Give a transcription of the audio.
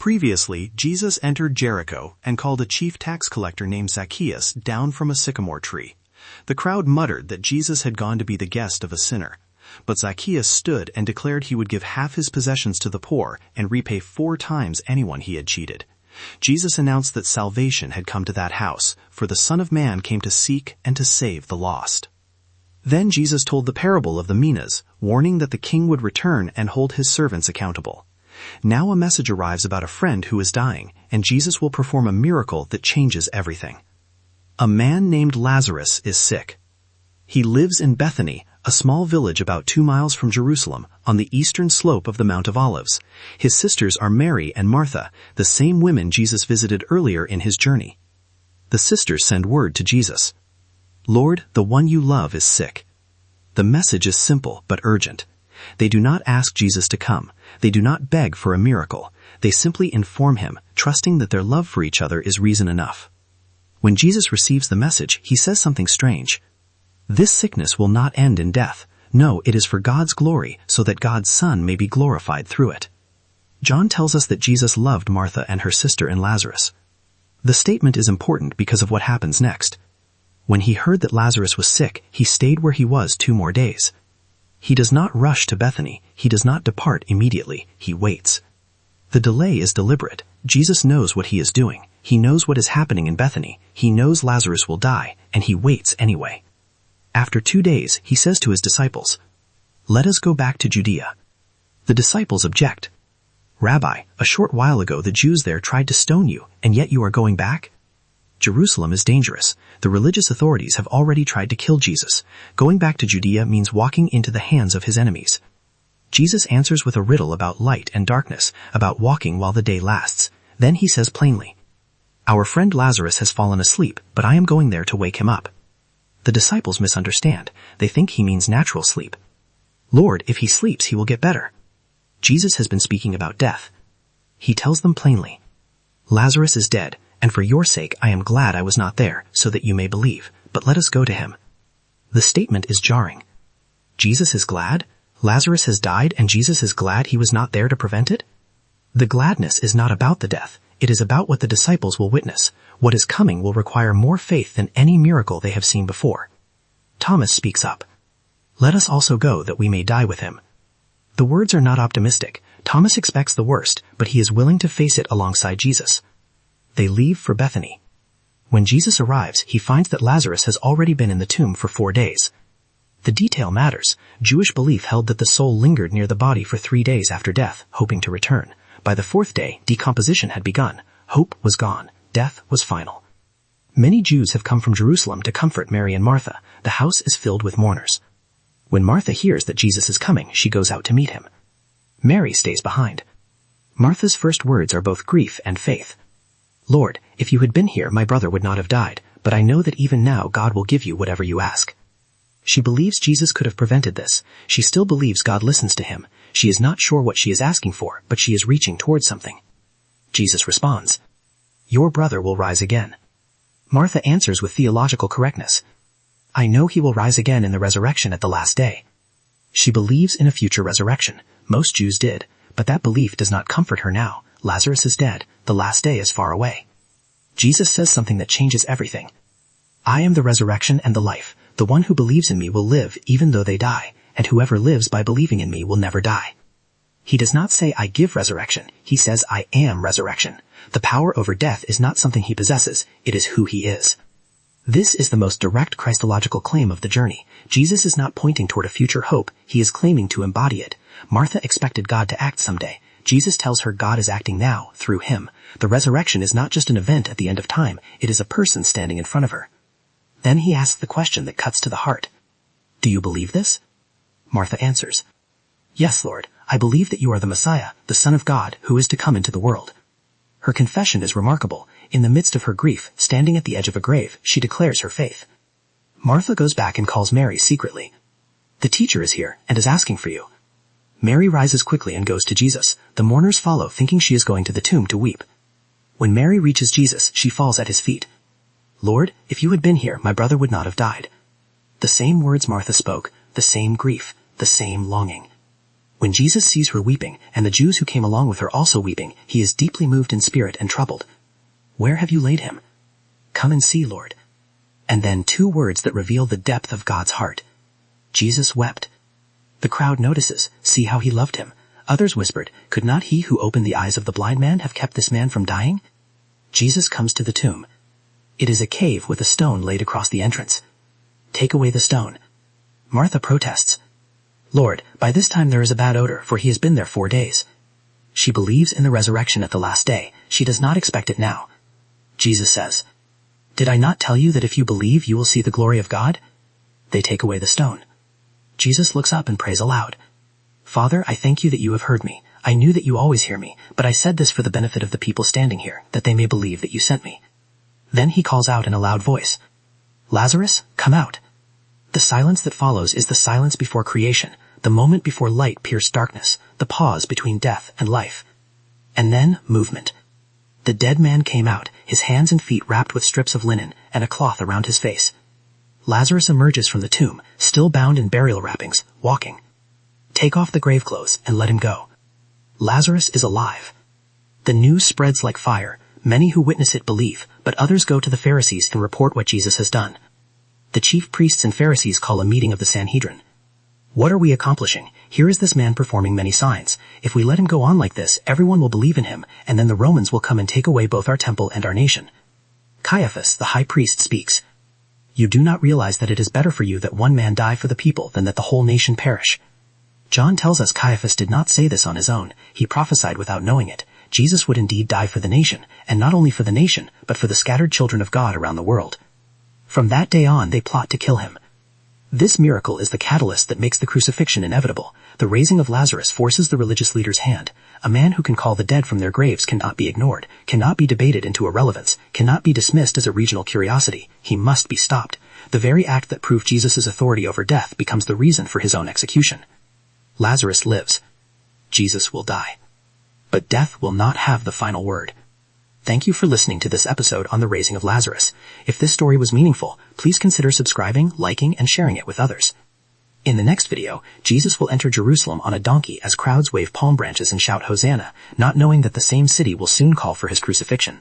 Previously, Jesus entered Jericho and called a chief tax collector named Zacchaeus down from a sycamore tree. The crowd muttered that Jesus had gone to be the guest of a sinner. But Zacchaeus stood and declared he would give half his possessions to the poor and repay 4 times anyone he had cheated. Jesus announced that salvation had come to that house, for the Son of Man came to seek and to save the lost. Then Jesus told the parable of the minas, warning that the king would return and hold his servants accountable. Now a message arrives about a friend who is dying, and Jesus will perform a miracle that changes everything. A man named Lazarus is sick. He lives in Bethany, a small village about 2 miles from Jerusalem, on the eastern slope of the Mount of Olives. His sisters are Mary and Martha, the same women Jesus visited earlier in his journey. The sisters send word to Jesus. "Lord, the one you love is sick." The message is simple but urgent. They do not ask Jesus to come. They do not beg for a miracle. They simply inform him, trusting that their love for each other is reason enough. When Jesus receives the message, he says something strange. This sickness will not end in death. No, it is for God's glory, so that God's Son may be glorified through it. John tells us that Jesus loved Martha and her sister and Lazarus. The statement is important because of what happens next. When he heard that Lazarus was sick, he stayed where he was 2 more days. He does not rush to Bethany. He does not depart immediately. He waits. The delay is deliberate. Jesus knows what he is doing. He knows what is happening in Bethany. He knows Lazarus will die, and he waits anyway. After 2 days, he says to his disciples, "Let us go back to Judea." The disciples object. "Rabbi, a short while ago the Jews there tried to stone you, and yet you are going back?" Jerusalem is dangerous. The religious authorities have already tried to kill Jesus. Going back to Judea means walking into the hands of his enemies. Jesus answers with a riddle about light and darkness, about walking while the day lasts. Then he says plainly, "Our friend Lazarus has fallen asleep, but I am going there to wake him up." The disciples misunderstand. They think he means natural sleep. "Lord, if he sleeps, he will get better." Jesus has been speaking about death. He tells them plainly, "Lazarus is dead, and for your sake I am glad I was not there, so that you may believe. But let us go to him." The statement is jarring. Jesus is glad? Lazarus has died, and Jesus is glad he was not there to prevent it? The gladness is not about the death. It is about what the disciples will witness. What is coming will require more faith than any miracle they have seen before. Thomas speaks up. "Let us also go, that we may die with him." The words are not optimistic. Thomas expects the worst, but he is willing to face it alongside Jesus. They leave for Bethany. When Jesus arrives, he finds that Lazarus has already been in the tomb for 4 days. The detail matters. Jewish belief held that the soul lingered near the body for 3 days after death, hoping to return. By the 4th day, decomposition had begun. Hope was gone. Death was final. Many Jews have come from Jerusalem to comfort Mary and Martha. The house is filled with mourners. When Martha hears that Jesus is coming, she goes out to meet him. Mary stays behind. Martha's first words are both grief and faith. "Lord, if you had been here, my brother would not have died, but I know that even now God will give you whatever you ask." She believes Jesus could have prevented this. She still believes God listens to him. She is not sure what she is asking for, but she is reaching towards something. Jesus responds, "Your brother will rise again." Martha answers with theological correctness, "I know he will rise again in the resurrection at the last day." She believes in a future resurrection. Most Jews did, but that belief does not comfort her now. Lazarus is dead. The last day is far away. Jesus says something that changes everything. "I am the resurrection and the life. The one who believes in me will live even though they die, and whoever lives by believing in me will never die." He does not say, "I give resurrection." He says, "I am resurrection." The power over death is not something he possesses. It is who he is. This is the most direct Christological claim of the journey. Jesus is not pointing toward a future hope. He is claiming to embody it. Martha expected God to act someday. Jesus tells her God is acting now, through him. The resurrection is not just an event at the end of time. It is a person standing in front of her. Then he asks the question that cuts to the heart. "Do you believe this?" Martha answers, "Yes, Lord, I believe that you are the Messiah, the Son of God, who is to come into the world." Her confession is remarkable. In the midst of her grief, standing at the edge of a grave, she declares her faith. Martha goes back and calls Mary secretly. "The teacher is here and is asking for you." Mary rises quickly and goes to Jesus. The mourners follow, thinking she is going to the tomb to weep. When Mary reaches Jesus, she falls at his feet. "Lord, if you had been here, my brother would not have died." The same words Martha spoke, the same grief, the same longing. When Jesus sees her weeping, and the Jews who came along with her also weeping, he is deeply moved in spirit and troubled. Where have you laid him? Come and see, Lord. And then 2 words that reveal the depth of God's heart. Jesus wept. The crowd notices, see how he loved him. Others whispered, could not he who opened the eyes of the blind man have kept this man from dying? Jesus comes to the tomb. It is a cave with a stone laid across the entrance. Take away the stone. Martha protests. Lord, by this time there is a bad odor, for he has been there 4 days. She believes in the resurrection at the last day. She does not expect it now. Jesus says, did I not tell you that if you believe, you will see the glory of God? They take away the stone. Jesus looks up and prays aloud. Father, I thank you that you have heard me. I knew that you always hear me, but I said this for the benefit of the people standing here, that they may believe that you sent me. Then he calls out in a loud voice, Lazarus, come out. The silence that follows is the silence before creation, the moment before light pierced darkness, the pause between death and life. And then movement. The dead man came out, his hands and feet wrapped with strips of linen and a cloth around his face. Lazarus emerges from the tomb, still bound in burial wrappings, walking. Take off the grave clothes and let him go. Lazarus is alive. The news spreads like fire. Many who witness it believe, but others go to the Pharisees and report what Jesus has done. The chief priests and Pharisees call a meeting of the Sanhedrin. What are we accomplishing? Here is this man performing many signs. If we let him go on like this, everyone will believe in him, and then the Romans will come and take away both our temple and our nation. Caiaphas, the high priest, speaks. You do not realize that it is better for you that one man die for the people than that the whole nation perish. John tells us Caiaphas did not say this on his own. He prophesied without knowing it. Jesus would indeed die for the nation, and not only for the nation, but for the scattered children of God around the world. From that day on, they plot to kill him. This miracle is the catalyst that makes the crucifixion inevitable. The raising of Lazarus forces the religious leader's hand. A man who can call the dead from their graves cannot be ignored, cannot be debated into irrelevance, cannot be dismissed as a regional curiosity. He must be stopped. The very act that proved Jesus' authority over death becomes the reason for his own execution. Lazarus lives. Jesus will die. But death will not have the final word. Thank you for listening to this episode on the raising of Lazarus. If this story was meaningful, please consider subscribing, liking, and sharing it with others. In the next video, Jesus will enter Jerusalem on a donkey as crowds wave palm branches and shout Hosanna, not knowing that the same city will soon call for his crucifixion.